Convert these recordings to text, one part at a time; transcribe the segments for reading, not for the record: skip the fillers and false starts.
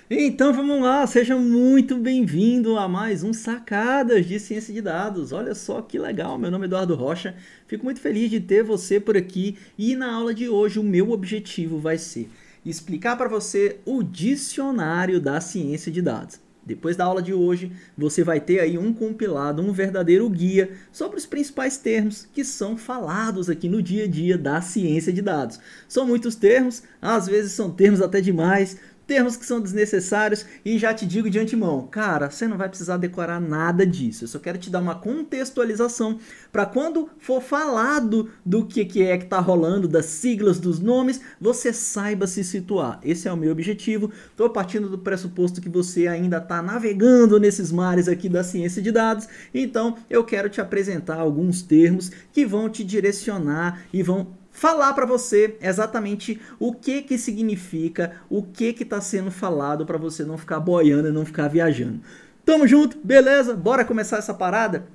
Então vamos lá, seja muito bem-vindo a mais um Sacadas de Ciência de Dados. Olha só que legal, meu nome é Eduardo Rocha, fico muito feliz de ter você por aqui e na aula de hoje o meu objetivo vai ser explicar para você o dicionário da ciência de dados. Depois da aula de hoje, você vai ter aí um compilado, um verdadeiro guia sobre os principais termos que são falados aqui no dia a dia da ciência de dados. São muitos termos, às vezes são termos até demais, termos que são desnecessários e já te digo de antemão, cara, você não vai precisar decorar nada disso. Eu só quero te dar uma contextualização para quando for falado do que é que está rolando, das siglas, dos nomes, você saiba se situar. Esse é o meu objetivo. Estou partindo do pressuposto que você ainda está navegando nesses mares aqui da ciência de dados, então eu quero te apresentar alguns termos que vão te direcionar e vão falar para você exatamente o que significa, o que está sendo falado para você não ficar boiando e não ficar viajando. Tamo junto, beleza? Bora começar essa parada?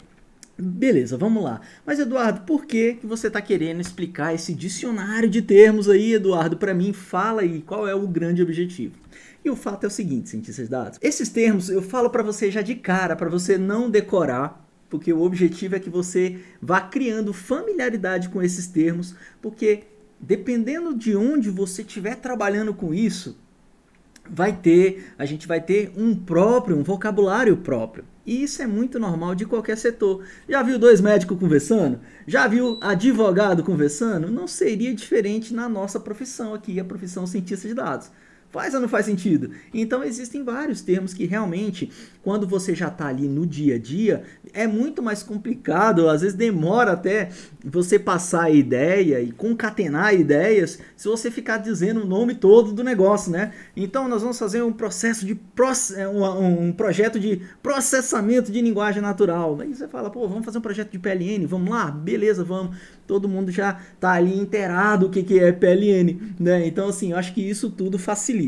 Beleza, vamos lá. Mas Eduardo, por que você está querendo explicar esse dicionário de termos aí, Eduardo? Para mim, fala aí, qual é o grande objetivo? E o fato é o seguinte, cientistas de dados, esses termos eu falo para você já de cara, para você não decorar, porque o objetivo é que você vá criando familiaridade com esses termos, porque dependendo de onde você estiver trabalhando com isso, a gente vai ter um vocabulário próprio. E isso é muito normal de qualquer setor. Já viu dois médicos conversando? Já viu advogado conversando? Não seria diferente na nossa profissão aqui, a profissão cientista de dados. Faz ou não faz sentido? Então existem vários termos que realmente, quando você já está ali no dia a dia, é muito mais complicado, às vezes demora até você passar a ideia e concatenar ideias se você ficar dizendo o nome todo do negócio, né? Então nós vamos fazer um projeto de processamento de linguagem natural. Aí você fala, pô, vamos fazer um projeto de PLN, vamos lá? Beleza, vamos. Todo mundo já está ali inteirado o que é PLN, né? Então assim, eu acho que isso tudo facilita.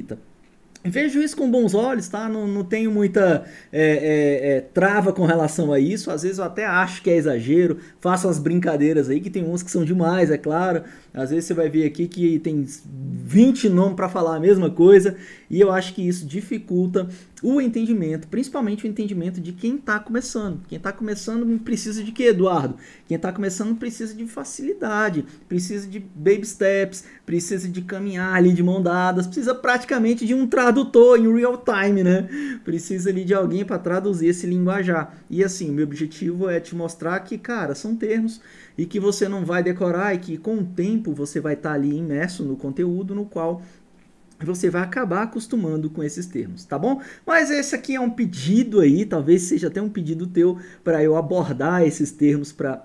Vejo isso com bons olhos, tá? Não tenho muita trava com relação a isso. Às vezes eu até acho que é exagero, faço as brincadeiras aí, que tem uns que são demais, é claro. Às vezes você vai ver aqui que tem 20 nomes para falar a mesma coisa, e eu acho que isso dificulta o entendimento, principalmente o entendimento de quem está começando. Quem está começando precisa de quê, Eduardo? Quem está começando precisa de facilidade, precisa de baby steps, precisa de caminhar ali de mão dadas, precisa praticamente de um tradutor em real time, né? Precisa ali de alguém para traduzir esse linguajar. E assim, o meu objetivo é te mostrar que, cara, são termos e que você não vai decorar e que com o tempo você vai estar ali imerso no conteúdo no qual você vai acabar acostumando com esses termos, tá bom? Mas esse aqui é um pedido aí, talvez seja até um pedido teu para eu abordar esses termos para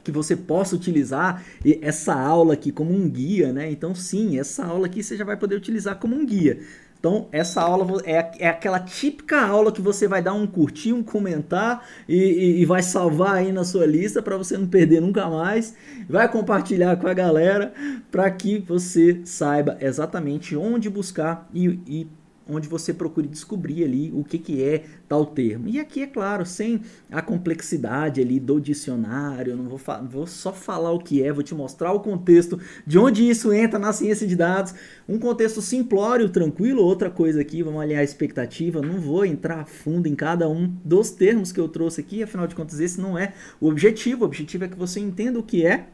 que você possa utilizar essa aula aqui como um guia, né? Então sim, essa aula aqui você já vai poder utilizar como um guia. Então, essa aula é aquela típica aula que você vai dar um curtir, um comentar e vai salvar aí na sua lista para você não perder nunca mais. Vai compartilhar com a galera para que você saiba exatamente onde buscar e onde você procure descobrir ali o que é tal termo. E aqui, é claro, sem a complexidade ali do dicionário, eu não vou só falar o que é, vou te mostrar o contexto de onde isso entra na ciência de dados, um contexto simplório, tranquilo. Outra coisa aqui, vamos alinhar a expectativa, não vou entrar a fundo em cada um dos termos que eu trouxe aqui, afinal de contas esse não é o objetivo é que você entenda o que é,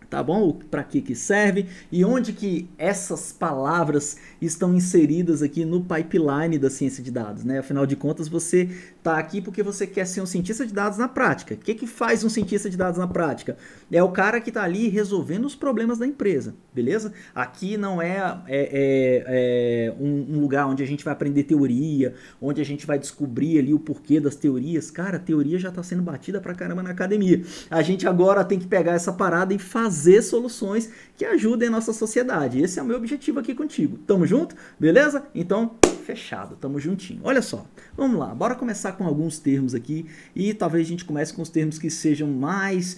tá bom? Para que serve e onde que essas palavras estão inseridas aqui no pipeline da ciência de dados, né? Afinal de contas, você tá aqui porque você quer ser um cientista de dados na prática. O que faz um cientista de dados na prática? É o cara que tá ali resolvendo os problemas da empresa, beleza? Aqui não é um lugar onde a gente vai aprender teoria, onde a gente vai descobrir ali o porquê das teorias. Cara, a teoria já tá sendo batida pra caramba na academia. A gente agora tem que pegar essa parada e fazer soluções que ajudem a nossa sociedade. Esse é o meu objetivo aqui contigo. Tamo junto? Beleza? Então, fechado. Tamo juntinho. Olha só, vamos lá. Bora começar com alguns termos aqui e talvez a gente comece com os termos que sejam mais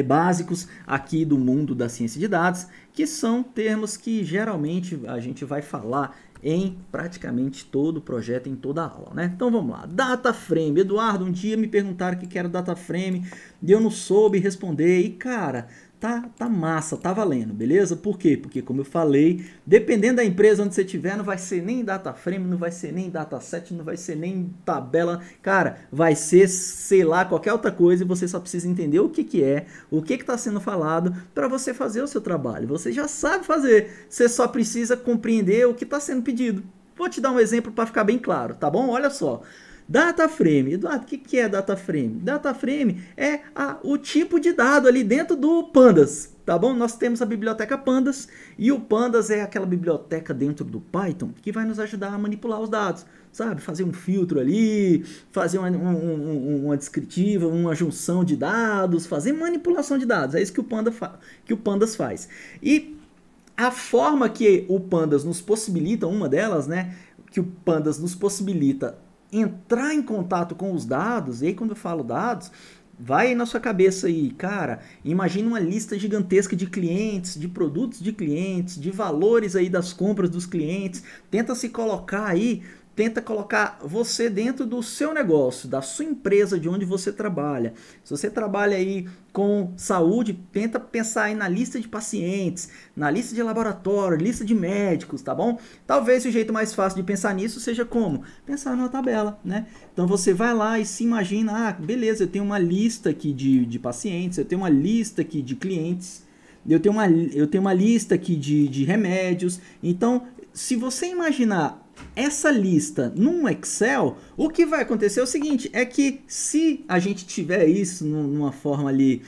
básicos aqui do mundo da ciência de dados, que são termos que geralmente a gente vai falar em praticamente todo o projeto, em toda a aula, né? Então vamos lá, data frame. Eduardo, um dia me perguntaram o que era data frame e eu não soube responder. E cara, tá massa, tá valendo, beleza? Por quê? Porque, como eu falei, dependendo da empresa onde você estiver, não vai ser nem data frame, não vai ser nem dataset, não vai ser nem tabela, cara, vai ser, sei lá, qualquer outra coisa e você só precisa entender o que que é, o que que está sendo falado para você fazer o seu trabalho. Você já sabe fazer, você só precisa compreender o que está sendo pedido. Vou te dar um exemplo para ficar bem claro, tá bom? Olha só. Data frame. Eduardo, o que é data frame? Data frame é o tipo de dado ali dentro do Pandas, tá bom? Nós temos a biblioteca Pandas e o Pandas é aquela biblioteca dentro do Python que vai nos ajudar a manipular os dados, sabe? Fazer um filtro ali, fazer uma descritiva, uma junção de dados, fazer manipulação de dados. É isso que o Pandas faz. E a forma que o Pandas nos possibilita, uma delas, né? Que o Pandas nos possibilita entrar em contato com os dados, e aí quando eu falo dados, vai aí na sua cabeça aí, cara, imagina uma lista gigantesca de clientes, de produtos de clientes, de valores aí das compras dos clientes, tenta se colocar aí, tenta colocar você dentro do seu negócio, da sua empresa, de onde você trabalha. Se você trabalha aí com saúde, tenta pensar aí na lista de pacientes, na lista de laboratório, lista de médicos, tá bom? Talvez o jeito mais fácil de pensar nisso seja como? Pensar numa tabela, né? Então você vai lá e se imagina, beleza, eu tenho uma lista aqui de pacientes, eu tenho uma lista aqui de clientes, eu tenho uma lista aqui de remédios. Então, se você imaginar essa lista num Excel, o que vai acontecer é o seguinte, é que se a gente tiver isso numa forma ali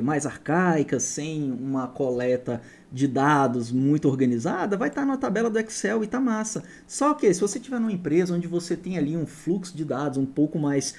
mais arcaica, sem uma coleta de dados muito organizada, vai estar na tabela do Excel e tá massa. Só que se você tiver numa empresa onde você tem ali um fluxo de dados um pouco mais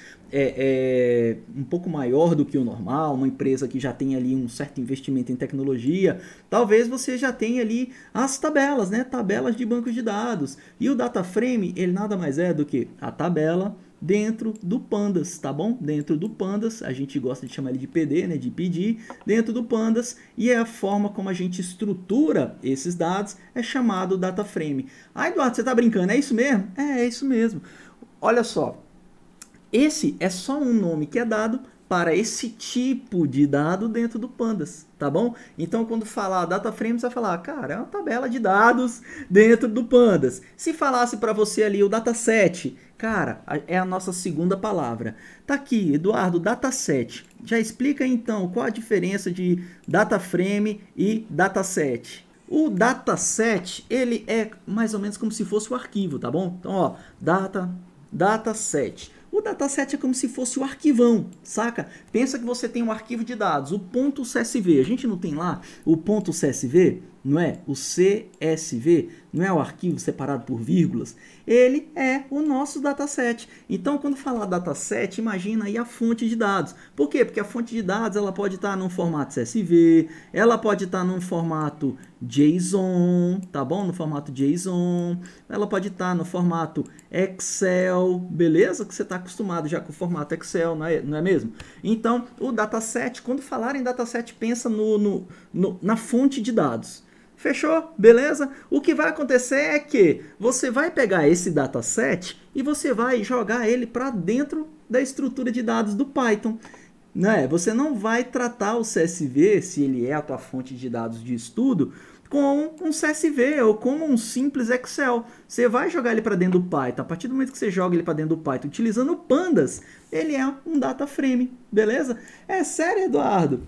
um pouco maior do que o normal, uma empresa que já tem ali um certo investimento em tecnologia, talvez você já tenha ali as tabelas, né? Tabelas de bancos de dados. E o data frame, ele nada mais é do que a tabela dentro do Pandas, tá bom? Dentro do Pandas, a gente gosta de chamar ele de PD, né? De pedir, dentro do Pandas, e é a forma como a gente estrutura esses dados, é chamado data frame. Eduardo, você tá brincando, é isso mesmo? É isso mesmo. Olha só, esse é só um nome que é dado para esse tipo de dado dentro do Pandas, tá bom? Então, quando falar data frame, você vai falar, cara, é uma tabela de dados dentro do Pandas. Se falasse para você ali o dataset, cara, é a nossa segunda palavra. Tá aqui, Eduardo, dataset. Já explica então qual a diferença de data frame e dataset. O dataset, ele é mais ou menos como se fosse o arquivo, tá bom? Então, ó, dataset. O dataset é como se fosse o arquivão, saca? Pensa que você tem um arquivo de dados, o .csv. A gente não tem lá o .csv, não é? O CSV, não é o arquivo separado por vírgulas? Ele é o nosso dataset. Então, quando falar dataset, imagina aí a fonte de dados. Por quê? Porque a fonte de dados ela pode estar num formato CSV, ela pode estar num formato JSON, tá bom? No formato JSON, ela pode estar no formato Excel, beleza? Que você está acostumado já com o formato Excel, não é mesmo? Então, o dataset, quando falar em dataset, pensa na fonte de dados. Fechou? Beleza? O que vai acontecer é que você vai pegar esse dataset e você vai jogar ele para dentro da estrutura de dados do Python. Né? Você não vai tratar o CSV, se ele é a tua fonte de dados de estudo, com um CSV ou como um simples Excel. Você vai jogar ele para dentro do Python. A partir do momento que você joga ele para dentro do Python utilizando o Pandas, ele é um data frame. Beleza? É sério, Eduardo?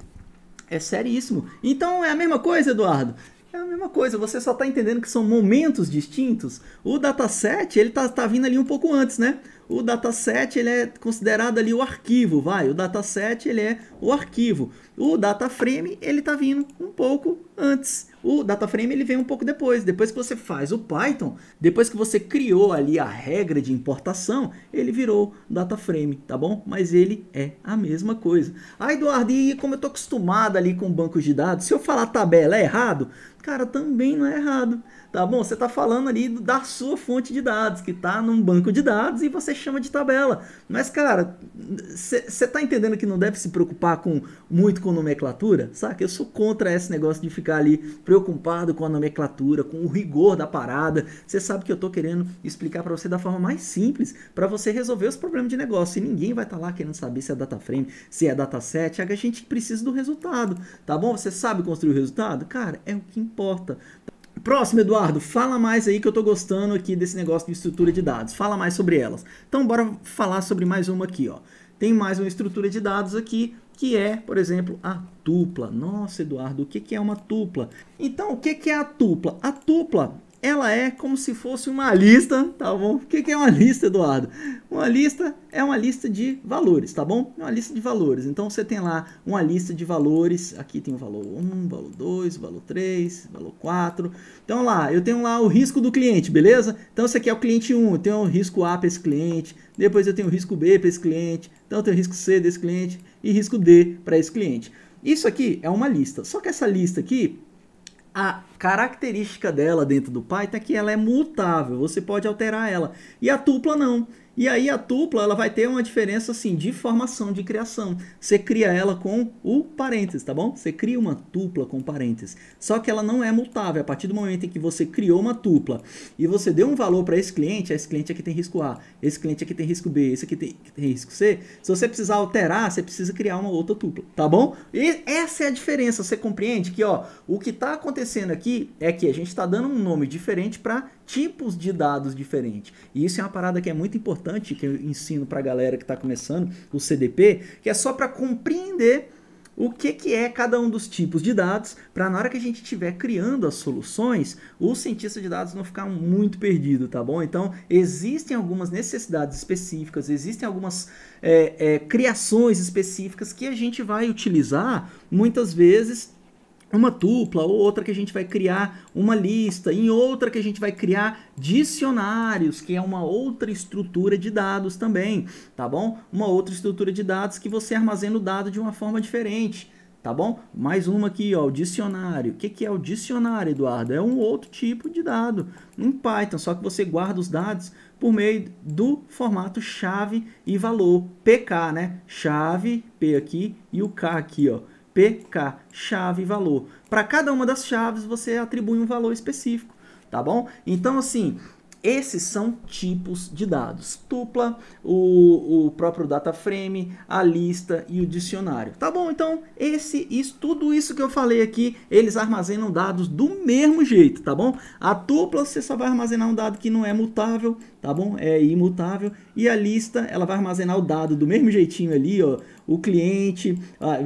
É seríssimo. Então é a mesma coisa, Eduardo? É a mesma coisa, você só está entendendo que são momentos distintos. O dataset, ele tá vindo ali um pouco antes, né? O dataset, ele é considerado ali o arquivo, vai. O dataset, ele é o arquivo. O data frame, ele tá vindo um pouco antes. O data frame, ele vem um pouco depois. Depois que você faz o Python, depois que você criou ali a regra de importação, ele virou data frame, tá bom? Mas ele é a mesma coisa. Eduardo, e como eu tô acostumado ali com bancos de dados, se eu falar tabela é errado? Cara, também não é errado, tá bom? Você está falando ali da sua fonte de dados, que está num banco de dados e você chama de tabela. Mas, cara, você está entendendo que não deve se preocupar muito com nomenclatura? Saca? Eu sou contra esse negócio de ficar ali preocupado com a nomenclatura, com o rigor da parada. Você sabe que eu estou querendo explicar para você da forma mais simples, para você resolver os problemas de negócio. E ninguém vai estar lá querendo saber se é data frame, se é dataset, é que a gente precisa do resultado, tá bom? Você sabe construir o resultado? Cara, é o que importa. Próximo, Eduardo, fala mais aí que eu tô gostando aqui desse negócio de estrutura de dados. Fala mais sobre elas. Então, bora falar sobre mais uma aqui, ó. Tem mais uma estrutura de dados aqui, que é, por exemplo, a tupla. Nossa, Eduardo, o que é uma tupla? Então, o que é a tupla? A tupla, ela é como se fosse uma lista, tá bom? O que é uma lista, Eduardo? Uma lista é uma lista de valores, tá bom? É uma lista de valores. Então, você tem lá uma lista de valores. Aqui tem o valor 1, valor 2, valor 3, valor 4. Então, lá, eu tenho lá o risco do cliente, beleza? Então, esse aqui é o cliente 1. Eu tenho o risco A para esse cliente. Depois, eu tenho o risco B para esse cliente. Então, eu tenho o risco C desse cliente e risco D para esse cliente. Isso aqui é uma lista. Só que essa lista aqui, a característica dela dentro do Python é que ela é mutável, você pode alterar ela. E a tupla não. E aí a tupla ela vai ter uma diferença assim de formação, de criação. Você cria ela com o parênteses, tá bom? Você cria uma tupla com parênteses. Só que ela não é mutável. A partir do momento em que você criou uma tupla e você deu um valor para esse cliente aqui tem risco A, esse cliente aqui tem risco B, esse aqui tem risco C. Se você precisar alterar, você precisa criar uma outra tupla, tá bom? E essa é a diferença. Você compreende que, ó, o que está acontecendo aqui é que a gente está dando um nome diferente para tipos de dados diferentes. E isso é uma parada que é muito importante, que eu ensino para a galera que está começando o CDP, que é só para compreender o que é cada um dos tipos de dados, para na hora que a gente estiver criando as soluções, o cientista de dados não ficar muito perdido, tá bom? Então, existem algumas necessidades específicas, existem algumas criações específicas que a gente vai utilizar, muitas vezes, uma tupla, ou outra que a gente vai criar uma lista, em outra que a gente vai criar dicionários, que é uma outra estrutura de dados também, tá bom? Uma outra estrutura de dados que você armazena o dado de uma forma diferente, tá bom? Mais uma aqui, ó, o dicionário. O que é o dicionário, Eduardo? É um outro tipo de dado em Python, só que você guarda os dados por meio do formato chave e valor, PK, né? Chave, P aqui, e o K aqui, ó. PK, chave e valor. Para cada uma das chaves você atribui um valor específico, tá bom? Então, assim, esses são tipos de dados. Tupla, o próprio data frame, a lista e o dicionário. Tá bom? Então, tudo isso que eu falei aqui, eles armazenam dados do mesmo jeito, tá bom? A tupla, você só vai armazenar um dado que não é mutável, tá bom? É imutável. E a lista, ela vai armazenar o dado do mesmo jeitinho ali, ó. O cliente,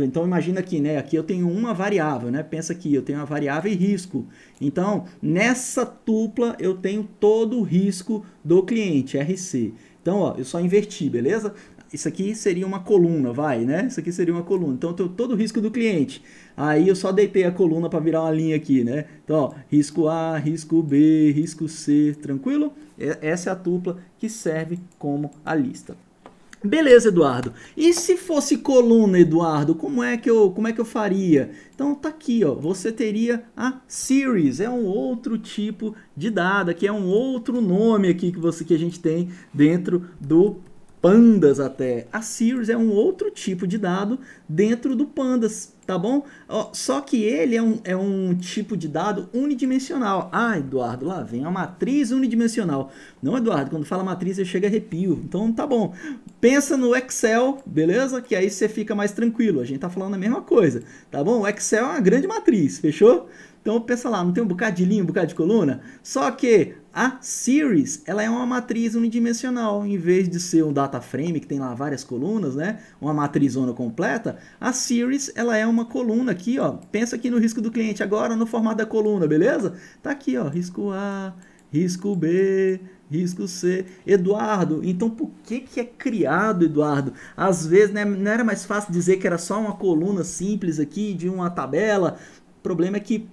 então imagina aqui, né? Aqui eu tenho uma variável, né? Pensa aqui, eu tenho uma variável e risco. Então, nessa tupla eu tenho todo o risco do cliente, RC. Então, ó, eu só inverti, beleza? Isso aqui seria uma coluna, né? Isso aqui seria uma coluna. Então, eu tenho todo o risco do cliente. Aí eu só deitei a coluna para virar uma linha aqui, né? Então, ó, risco A, risco B, risco C, tranquilo? Essa é a tupla que serve como a lista. Beleza, Eduardo. E se fosse coluna, Eduardo, como é que eu faria? Então tá aqui, ó. Você teria a series, é um outro tipo de dado, que é um outro nome aqui que a gente tem dentro do Pandas até. A series é um outro tipo de dado dentro do Pandas, tá bom? Ó, só que ele é um tipo de dado unidimensional. Ah, Eduardo, lá vem a matriz unidimensional. Não, Eduardo, quando fala matriz eu chego a arrepio. Então tá bom. Pensa no Excel, beleza? Que aí você fica mais tranquilo. A gente tá falando a mesma coisa, tá bom? O Excel é uma grande matriz, fechou? Então pensa lá, não tem um bocado de linha, um bocado de coluna? Só que a series, ela é uma matriz unidimensional. Em vez de ser um data frame, que tem lá várias colunas, né? Uma matrizona completa, a series, ela é uma coluna aqui, ó. Pensa aqui no risco do cliente agora no formato da coluna, beleza? Tá aqui, ó, risco A, risco B, risco C. Eduardo, então por que é criado, Eduardo? Às vezes, né, não era mais fácil dizer que era só uma coluna simples aqui de uma tabela? O problema é que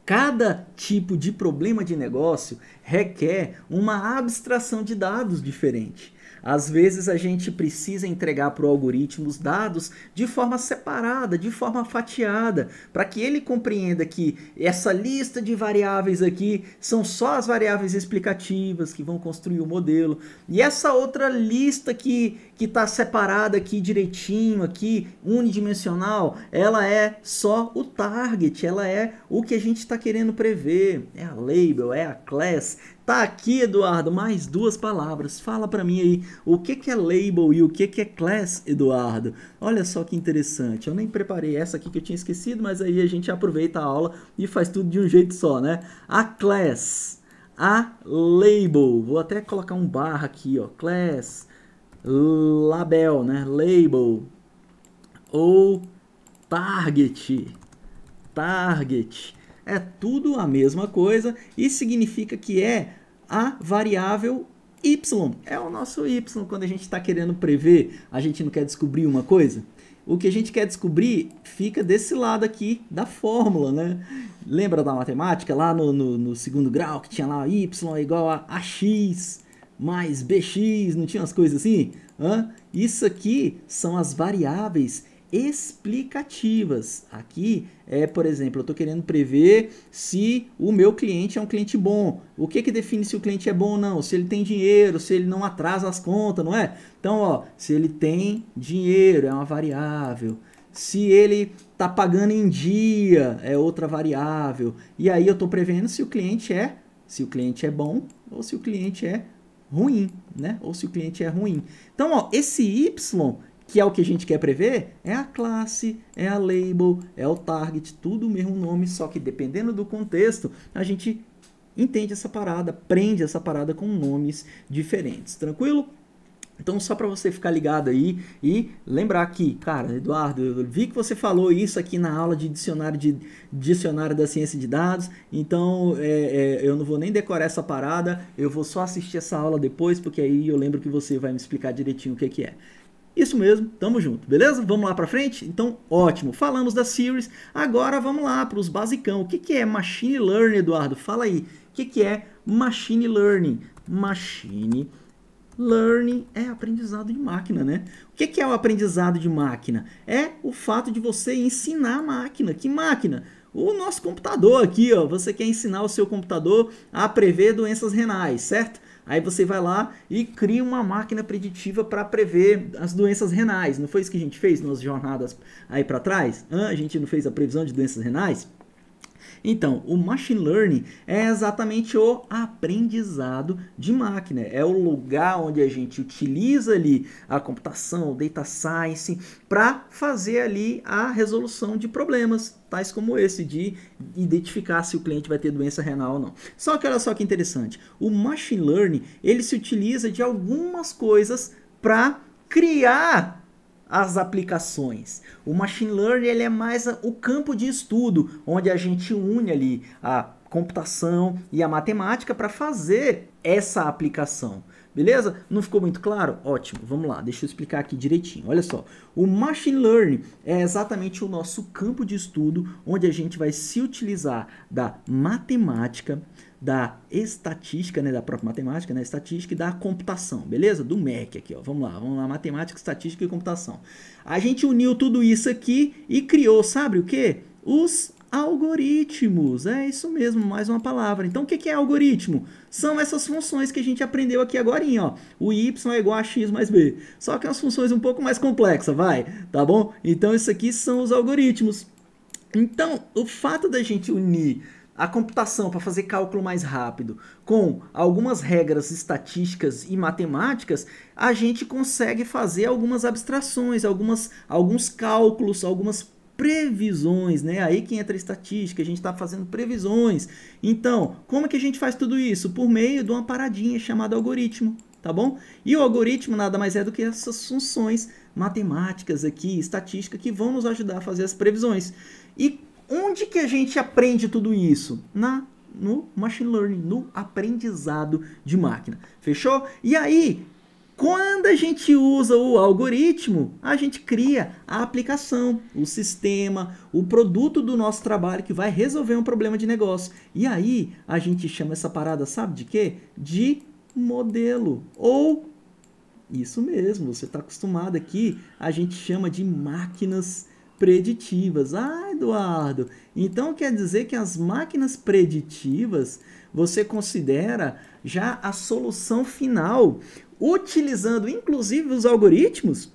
cada tipo de problema de negócio requer uma abstração de dados diferente. Às vezes a gente precisa entregar para o algoritmo os dados de forma separada, de forma fatiada, para que ele compreenda que essa lista de variáveis aqui são só as variáveis explicativas que vão construir o modelo, e essa outra lista que está separada aqui direitinho, aqui unidimensional, ela é só o target, ela é o que a gente está querendo prever, é a label, é a class. Tá aqui, Eduardo, mais duas palavras. Fala para mim aí, o que é label e o que é class, Eduardo? Olha só que interessante. Eu nem preparei essa aqui que eu tinha esquecido, mas aí a gente aproveita a aula e faz tudo de um jeito só, né? A class, a label. Vou até colocar um barra aqui, ó. Class, label, né? Label ou target. Target. É tudo a mesma coisa e significa que é a variável y. É o nosso y quando a gente está querendo prever, a gente não quer descobrir uma coisa. O que a gente quer descobrir fica desse lado aqui da fórmula, né? Lembra da matemática lá no segundo grau que tinha lá y igual a ax mais bx, não tinha umas coisas assim? Isso aqui são as variáveis explicativas. Aqui é, por exemplo, eu estou querendo prever se o meu cliente é um cliente bom. O que define se o cliente é bom ou não? Se ele tem dinheiro, se ele não atrasa as contas, não é? Então, ó, se ele tem dinheiro é uma variável. Se ele está pagando em dia é outra variável. E aí eu estou prevendo se o cliente é bom ou se o cliente é ruim, né? Ou se o cliente é ruim. Então, ó, esse y, que é o que a gente quer prever, é a classe, é a label, é o target, tudo o mesmo nome, só que dependendo do contexto, a gente entende essa parada, prende essa parada com nomes diferentes, tranquilo? Então, só para você ficar ligado aí e lembrar que, cara, Eduardo, eu vi que você falou isso aqui na aula de dicionário da ciência de dados, então eu não vou nem decorar essa parada, eu vou só assistir essa aula depois, porque aí eu lembro que você vai me explicar direitinho o que é. Isso mesmo, tamo junto, beleza? Vamos lá pra frente? Então, ótimo. Falamos da series, agora vamos lá para os basicão. O que é Machine Learning, Eduardo? Fala aí. O que é Machine Learning? Machine Learning é aprendizado de máquina, né? O que é o aprendizado de máquina? É o fato de você ensinar a máquina. Que máquina? O nosso computador aqui, ó. Você quer ensinar o seu computador a prever doenças renais, certo? Aí você vai lá e cria uma máquina preditiva para prever as doenças renais. Não foi isso que a gente fez nas jornadas aí para trás? A gente não fez a previsão de doenças renais? Então, o Machine Learning é exatamente o aprendizado de máquina. É o lugar onde a gente utiliza ali a computação, o data science, para fazer ali a resolução de problemas, tais como esse, de identificar se o cliente vai ter doença renal ou não. Só que olha só que interessante, o Machine Learning, ele se utiliza de algumas coisas para criar as aplicações. O Machine Learning ele é mais o campo de estudo, onde a gente une ali a computação e a matemática para fazer essa aplicação. Beleza? Não ficou muito claro? Ótimo, vamos lá, deixa eu explicar aqui direitinho. Olha só, o Machine Learning é exatamente o nosso campo de estudo, onde a gente vai se utilizar da matemática, da estatística, né, da própria matemática, né, estatística e da computação, beleza? Do MEC aqui, ó. Vamos lá, matemática, estatística e computação. A gente uniu tudo isso aqui e criou, sabe o quê? Os algoritmos, é isso mesmo, mais uma palavra. Então, o que é algoritmo? São essas funções que a gente aprendeu aqui agorinha, ó. O y é igual a x mais b. Só que as funções um pouco mais complexas, vai, tá bom? Então, isso aqui são os algoritmos. Então, o fato da gente unir a computação para fazer cálculo mais rápido com algumas regras estatísticas e matemáticas, a gente consegue fazer algumas abstrações, alguns cálculos, algumas previsões, né? Aí que entra a estatística, a gente está fazendo previsões. Então, como é que a gente faz tudo isso? Por meio de uma paradinha chamada algoritmo, tá bom? E o algoritmo nada mais é do que essas funções matemáticas aqui, estatística, que vão nos ajudar a fazer as previsões. E onde que a gente aprende tudo isso? No Machine Learning, no aprendizado de máquina. Fechou? E aí, quando a gente usa o algoritmo, a gente cria a aplicação, o sistema, o produto do nosso trabalho que vai resolver um problema de negócio. E aí, a gente chama essa parada, sabe de quê? De modelo ou Isso mesmo, você está acostumado aqui, a gente chama de máquinas preditivas. Ah, Eduardo, então quer dizer que as máquinas preditivas você considera já a solução final, utilizando inclusive os algoritmos?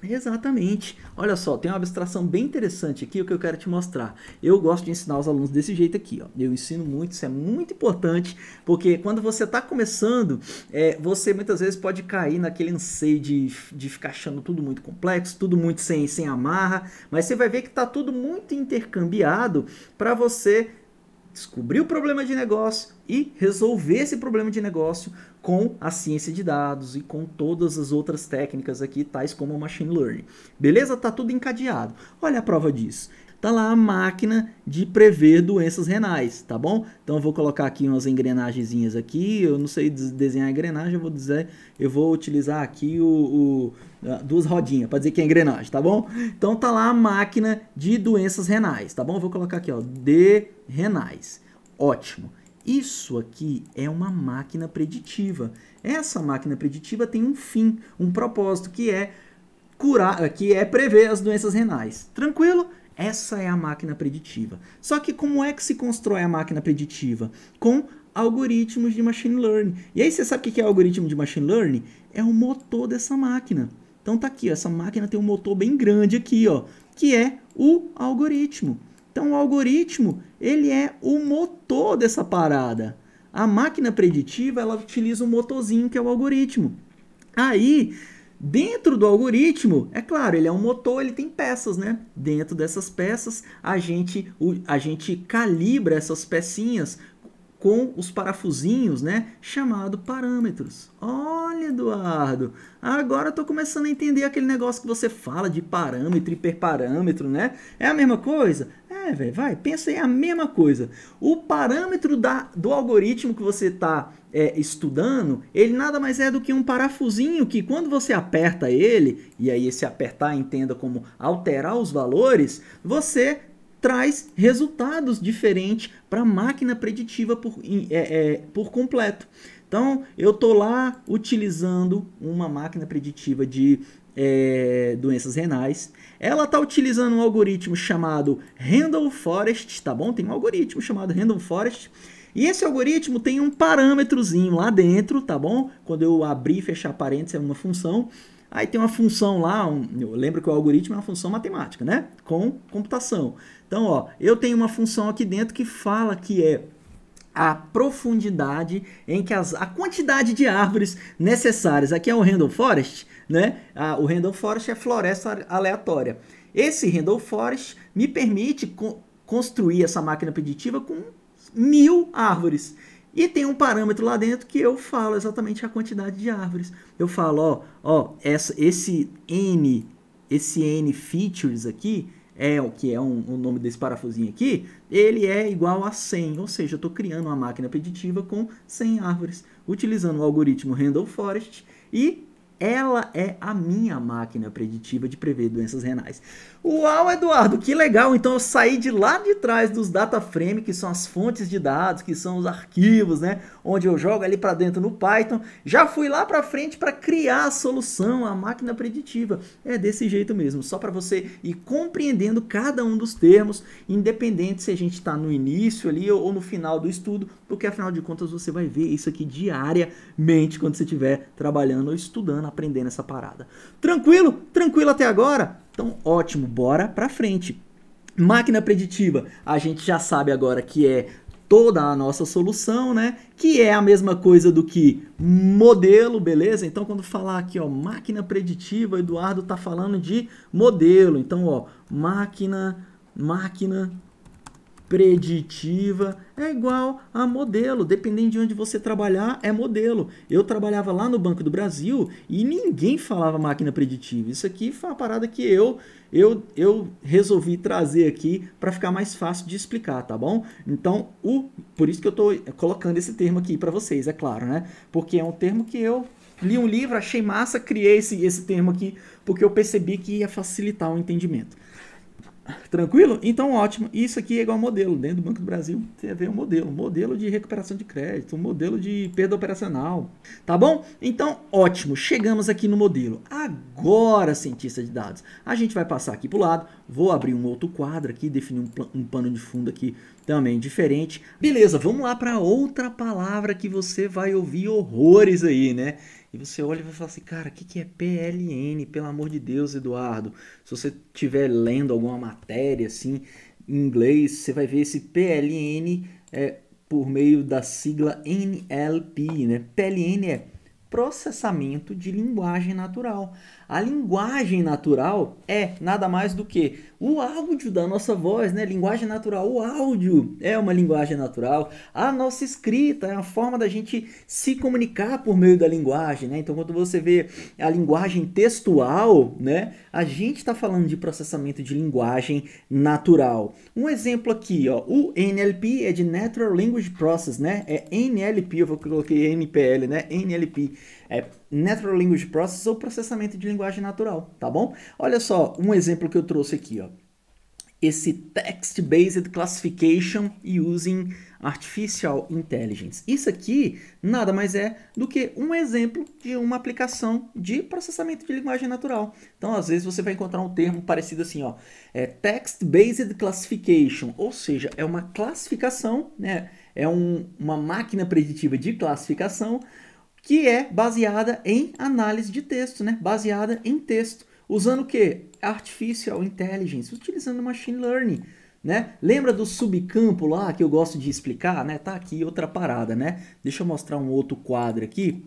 Exatamente. Olha só, tem uma abstração bem interessante aqui, o que eu quero te mostrar. Eu gosto de ensinar os alunos desse jeito aqui, ó. Eu ensino muito, isso é muito importante, porque quando você está começando, você muitas vezes pode cair naquele anseio de ficar achando tudo muito complexo, tudo muito sem amarra, mas você vai ver que está tudo muito intercambiado para você descobrir o problema de negócio e resolver esse problema de negócio com a ciência de dados e com todas as outras técnicas aqui, tais como o machine learning. Beleza? Tá tudo encadeado. Olha a prova disso. Tá lá a máquina de prever doenças renais, tá bom? Então eu vou colocar aqui umas engrenagenzinhas aqui, eu não sei desenhar engrenagem, eu vou utilizar aqui duas rodinhas para dizer que é engrenagem, tá bom? Então tá lá a máquina de doenças renais, tá bom? Eu vou colocar aqui, ó, de renais. Ótimo. Isso aqui é uma máquina preditiva. Essa máquina preditiva tem um fim, um propósito, que é prever as doenças renais. Tranquilo? Essa é a máquina preditiva. Só que como é que se constrói a máquina preditiva? Com algoritmos de machine learning. E aí você sabe o que é algoritmo de machine learning? É o motor dessa máquina. Então tá aqui, ó, essa máquina tem um motor bem grande aqui, ó, que é o algoritmo. Então o algoritmo, ele é o motor dessa parada. A máquina preditiva, ela utiliza um motorzinho que é o algoritmo. Aí, dentro do algoritmo, é claro, ele é um motor, ele tem peças, né? Dentro dessas peças, a gente calibra essas pecinhas com os parafusinhos, né? Chamado parâmetros. Olha, Eduardo, agora eu tô começando a entender aquele negócio que você fala de parâmetro, hiperparâmetro, né? É a mesma coisa? É, velho, vai, pensa aí, é a mesma coisa. O parâmetro do algoritmo que você está estudando, ele nada mais é do que um parafusinho que quando você aperta ele, e aí esse apertar entenda como alterar os valores, você traz resultados diferentes para a máquina preditiva por completo. Então, eu estou lá utilizando uma máquina preditiva de doenças renais. Ela está utilizando um algoritmo chamado Random Forest, tá bom? Tem um algoritmo chamado Random Forest. E esse algoritmo tem um parâmetrozinho lá dentro, tá bom? Quando eu abrir e fechar parênteses é uma função. Aí tem uma função lá, eu lembro que o algoritmo é uma função matemática, né? Com computação. Então, ó, eu tenho uma função aqui dentro que fala que é a profundidade em que a quantidade de árvores necessárias. Aqui é o Random Forest, né? O Random Forest é floresta aleatória. Esse Random Forest me permite construir essa máquina preditiva com 1000 árvores. E tem um parâmetro lá dentro que eu falo exatamente a quantidade de árvores. Eu falo, esse N features aqui, que é o nome desse parafusinho aqui, ele é igual a 100, ou seja, eu estou criando uma máquina preditiva com 100 árvores, utilizando o algoritmo Random Forest, e ela é a minha máquina preditiva de prever doenças renais. Uau, Eduardo, que legal! Então eu saí de lá de trás dos data frame, que são as fontes de dados, que são os arquivos, né? Onde eu jogo ali para dentro no Python. Já fui lá para frente para criar a solução, a máquina preditiva. É desse jeito mesmo, só para você ir compreendendo cada um dos termos, independente se a gente está no início ali ou no final do estudo, porque afinal de contas você vai ver isso aqui diariamente quando você estiver trabalhando ou estudando, aprendendo essa parada. Tranquilo? Tranquilo até agora? Então, ótimo, bora pra frente. Máquina preditiva, a gente já sabe agora que é toda a nossa solução, né? Que é a mesma coisa do que modelo, beleza? Então, quando falar aqui, ó, máquina preditiva, o Eduardo tá falando de modelo. Então, ó, máquina preditiva é igual a modelo, dependendo de onde você trabalhar, é modelo. Eu trabalhava lá no Banco do Brasil e ninguém falava máquina preditiva. Isso aqui foi uma parada que eu resolvi trazer aqui para ficar mais fácil de explicar, tá bom? Então, por isso que eu estou colocando esse termo aqui para vocês, é claro, né? Porque é um termo que eu li um livro, achei massa, criei esse termo aqui, porque eu percebi que ia facilitar o entendimento. Tranquilo? Então, ótimo. Isso aqui é igual modelo. Dentro do Banco do Brasil, você vê um modelo de recuperação de crédito, um modelo de perda operacional. Tá bom? Então, ótimo. Chegamos aqui no modelo. Agora, cientista de dados, a gente vai passar aqui para o lado. Vou abrir um outro quadro aqui, definir um pano de fundo aqui também diferente. Beleza, vamos lá para outra palavra que você vai ouvir horrores aí, né? E você olha e vai falar assim, cara, o que é PLN? Pelo amor de Deus, Eduardo. Se você estiver lendo alguma matéria assim em inglês, você vai ver esse PLN por meio da sigla NLP, né? PLN é processamento de linguagem natural. A linguagem natural é nada mais do que o áudio da nossa voz, né? Linguagem natural, o áudio é uma linguagem natural. A nossa escrita é a forma da gente se comunicar por meio da linguagem, né? Então, quando você vê a linguagem textual, né? A gente está falando de processamento de linguagem natural. Um exemplo aqui, ó, o NLP é de Natural Language Process, né? É NLP, eu coloquei NPL, né? NLP é Natural Language Process ou processamento de linguagem natural, tá bom? Olha só, um exemplo que eu trouxe aqui, ó. Esse Text-Based Classification Using Artificial Intelligence. Isso aqui nada mais é do que um exemplo de uma aplicação de processamento de linguagem natural. Então, às vezes, você vai encontrar um termo parecido assim, ó, Text-Based Classification, ou seja, é uma classificação, né? É uma máquina preditiva de classificação que é baseada em análise de texto, né? Baseada em texto. Usando o quê? Artificial Intelligence, utilizando Machine Learning, né? Lembra do subcampo lá que eu gosto de explicar, né? Tá aqui outra parada, né? Deixa eu mostrar um outro quadro aqui,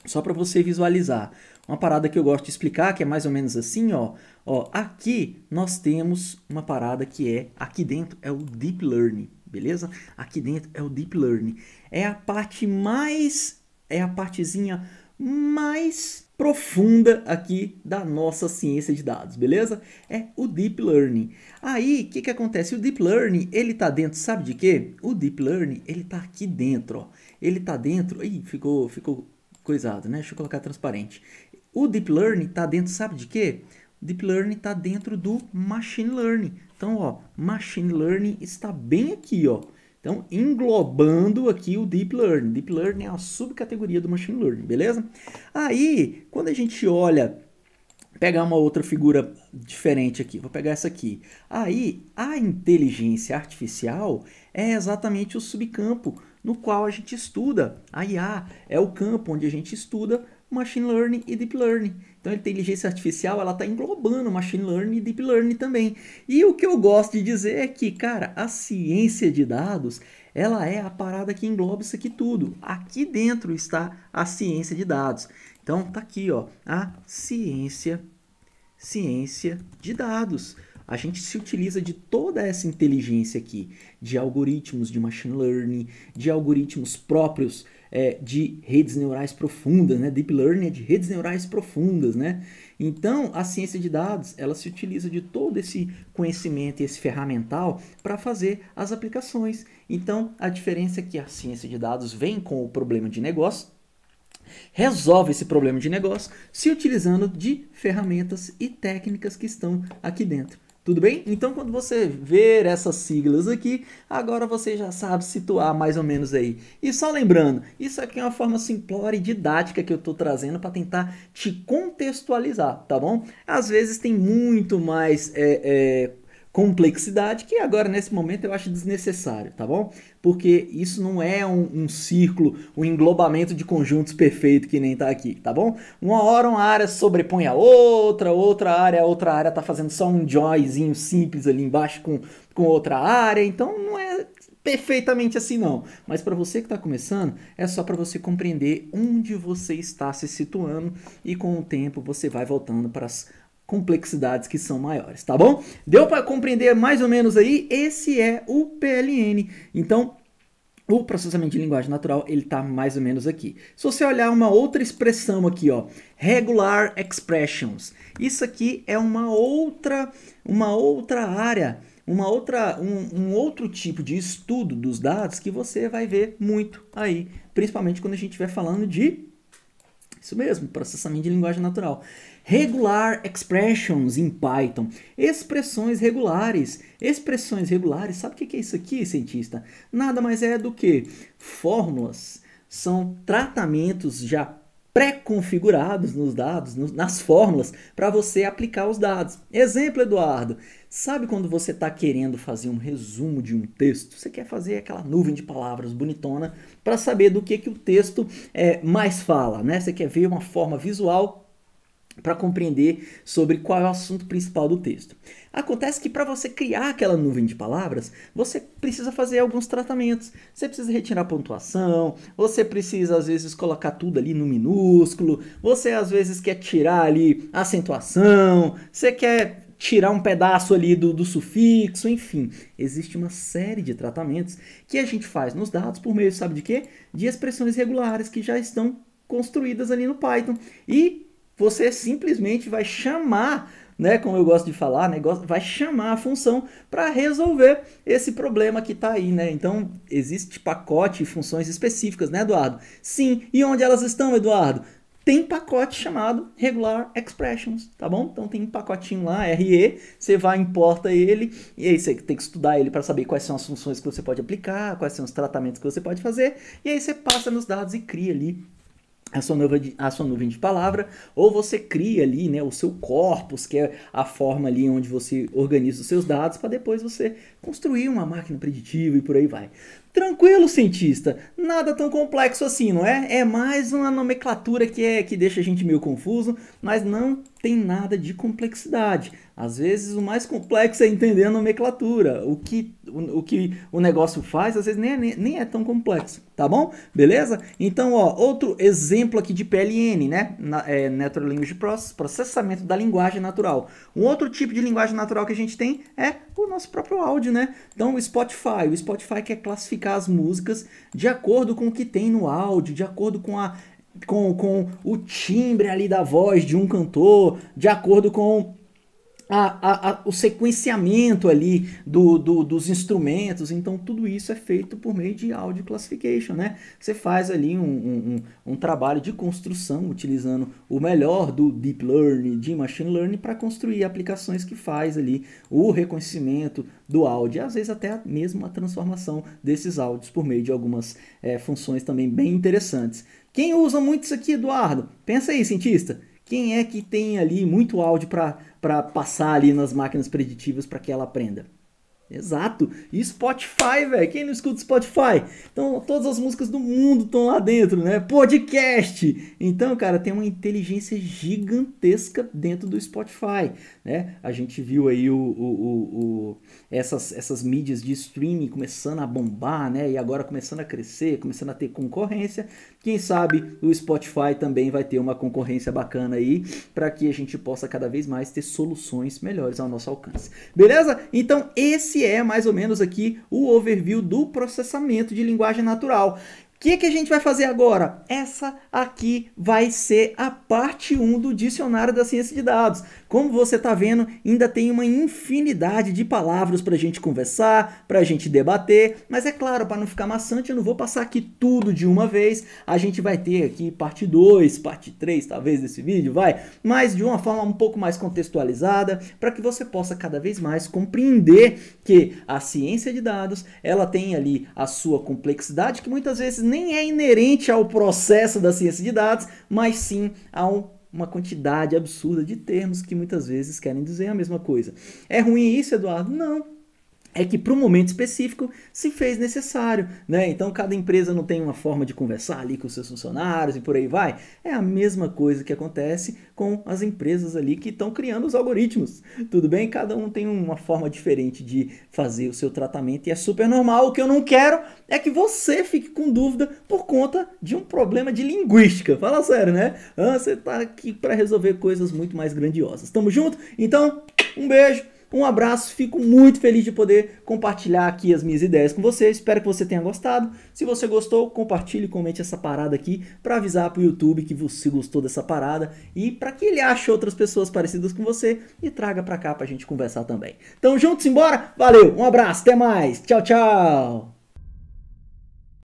só para você visualizar. Uma parada que eu gosto de explicar, que é mais ou menos assim, ó. Ó, aqui nós temos uma parada que é, aqui dentro é o Deep Learning, beleza? Aqui dentro é o Deep Learning. É a partezinha mais profunda aqui da nossa ciência de dados, beleza? É o Deep Learning. Aí, o que acontece? O Deep Learning, ele tá dentro, sabe de quê? O Deep Learning, ele tá aqui dentro, ó. Ele tá dentro... Ih, ficou coisado, né? Deixa eu colocar transparente. O Deep Learning tá dentro, sabe de quê? O Deep Learning tá dentro do Machine Learning. Então, ó, Machine Learning está bem aqui, ó. Então, englobando aqui o Deep Learning. Deep Learning é uma subcategoria do Machine Learning, beleza? Aí, quando a gente olha, pegar uma outra figura diferente aqui, vou pegar essa aqui. Aí, a inteligência artificial é exatamente o subcampo no qual a gente estuda. A IA é o campo onde a gente estuda Machine Learning e Deep Learning. Então, a inteligência artificial, ela está englobando Machine Learning e Deep Learning também. E o que eu gosto de dizer é que, cara, a ciência de dados, ela é a parada que engloba isso aqui tudo. Aqui dentro está a ciência de dados. Então, tá aqui, ó, a ciência de dados. A gente se utiliza de toda essa inteligência aqui, de algoritmos de machine learning, de algoritmos próprios de redes neurais profundas, né? Deep Learning é de redes neurais profundas, né? Então, a ciência de dados, ela se utiliza de todo esse conhecimento e esse ferramental para fazer as aplicações. Então, a diferença é que a ciência de dados vem com o problema de negócio, resolve esse problema de negócio se utilizando de ferramentas e técnicas que estão aqui dentro. Tudo bem? Então, quando você ver essas siglas aqui, agora você já sabe situar mais ou menos aí. E só lembrando, isso aqui é uma forma simplória e didática que eu estou trazendo para tentar te contextualizar, tá bom? Às vezes tem muito mais complexidade que agora, nesse momento, eu acho desnecessário, tá bom? Porque isso não é um círculo, um englobamento de conjuntos perfeito que nem tá aqui, tá bom? Uma hora uma área sobrepõe a outra área tá fazendo só um joinzinho simples ali embaixo com outra área, então não é perfeitamente assim não. Mas para você que está começando, é só para você compreender onde você está se situando e com o tempo você vai voltando para as complexidades que são maiores, tá bom? Deu para compreender mais ou menos aí? Esse é o PLN. Então, o processamento de linguagem natural, ele tá mais ou menos aqui. Se você olhar uma outra expressão aqui, ó, regular expressions. Isso aqui é uma outra área, um outro tipo de estudo dos dados que você vai ver muito aí, principalmente quando a gente estiver falando de Isso mesmo, processamento de linguagem natural. Regular expressions em Python. Expressões regulares. Expressões regulares, sabe o que é isso aqui, cientista? Nada mais é do que fórmulas. São tratamentos já pré-configurados nos dados, nas fórmulas, para você aplicar os dados. Exemplo, Eduardo. Sabe quando você está querendo fazer um resumo de um texto? Você quer fazer aquela nuvem de palavras bonitona para saber do que o texto mais fala, né? Você quer ver uma forma visual para compreender sobre qual é o assunto principal do texto. Acontece que para você criar aquela nuvem de palavras, você precisa fazer alguns tratamentos. Você precisa retirar pontuação, você precisa às vezes colocar tudo ali no minúsculo, você às vezes quer tirar ali a acentuação, você quer tirar um pedaço ali do sufixo, enfim. Existe uma série de tratamentos que a gente faz nos dados por meio, sabe de quê? De expressões regulares que já estão construídas ali no Python. E você simplesmente vai chamar, né, como eu gosto de falar, né, vai chamar a função para resolver esse problema que está aí, né? Então, existe pacote e funções específicas, né, Eduardo? Sim. E onde elas estão, Eduardo? Tem pacote chamado Regular Expressions, tá bom? Então tem um pacotinho lá, RE, você vai, importa ele, e aí você tem que estudar ele para saber quais são as funções que você pode aplicar, quais são os tratamentos que você pode fazer, e aí você passa nos dados e cria ali a sua nuvem de palavra, ou você cria ali, né, o seu corpus, que é a forma ali onde você organiza os seus dados, para depois você construir uma máquina preditiva e por aí vai. Tranquilo, cientista? Nada tão complexo assim, não é? É mais uma nomenclatura que deixa a gente meio confuso, mas não tem nada de complexidade. Às vezes o mais complexo é entender a nomenclatura. O que o negócio faz, às vezes nem é tão complexo, tá bom? Beleza? Então, ó, outro exemplo aqui de PLN, né? Natural Language Process, processamento da linguagem natural. Um outro tipo de linguagem natural que a gente tem é o nosso próprio áudio, né? Então, o Spotify quer classificar as músicas de acordo com o que tem no áudio, de acordo com o timbre ali da voz de um cantor, de acordo com o sequenciamento ali dos instrumentos. Então tudo isso é feito por meio de audio classification, né? Você faz ali um trabalho de construção utilizando o melhor do Deep Learning, de Machine Learning, para construir aplicações que faz ali o reconhecimento do áudio, e às vezes até mesmo a transformação desses áudios por meio de algumas funções também bem interessantes. Quem usa muito isso aqui, Eduardo? Pensa aí, cientista. Quem é que tem ali muito áudio para passar ali nas máquinas preditivas para que ela aprenda? Exato, e Spotify, velho, quem não escuta Spotify? Então todas as músicas do mundo estão lá dentro, né? Podcast! Então, cara, tem uma inteligência gigantesca dentro do Spotify, né? A gente viu aí essas mídias de streaming começando a bombar, né? E agora começando a crescer, começando a ter concorrência. Quem sabe o Spotify também vai ter uma concorrência bacana aí, para que a gente possa cada vez mais ter soluções melhores ao nosso alcance. Beleza? Então esse é mais ou menos aqui o overview do processamento de linguagem natural. O que a gente vai fazer agora? Essa aqui vai ser a parte 1 do dicionário da ciência de dados. Como você está vendo, ainda tem uma infinidade de palavras para a gente conversar, para a gente debater, mas é claro, para não ficar maçante, eu não vou passar aqui tudo de uma vez. A gente vai ter aqui parte 2, parte 3 talvez desse vídeo, mas de uma forma um pouco mais contextualizada, para que você possa cada vez mais compreender que a ciência de dados, ela tem ali a sua complexidade, que muitas vezes nem é inerente ao processo da ciência de dados, mas sim a uma quantidade absurda de termos que muitas vezes querem dizer a mesma coisa. É ruim isso, Eduardo? Não. É que para um momento específico se fez necessário, né? Então cada empresa não tem uma forma de conversar ali com os seus funcionários e por aí vai. É a mesma coisa que acontece com as empresas ali que estão criando os algoritmos. Tudo bem? Cada um tem uma forma diferente de fazer o seu tratamento e é super normal. O que eu não quero é que você fique com dúvida por conta de um problema de linguística. Fala sério, né? Você está aqui para resolver coisas muito mais grandiosas. Tamo junto? Então, um beijo. Um abraço, fico muito feliz de poder compartilhar aqui as minhas ideias com você. Espero que você tenha gostado. Se você gostou, compartilhe e comente essa parada aqui para avisar para o YouTube que você gostou dessa parada e para que ele ache outras pessoas parecidas com você e traga para cá para a gente conversar também. Tamo juntos, embora? Valeu, um abraço, até mais, tchau, tchau!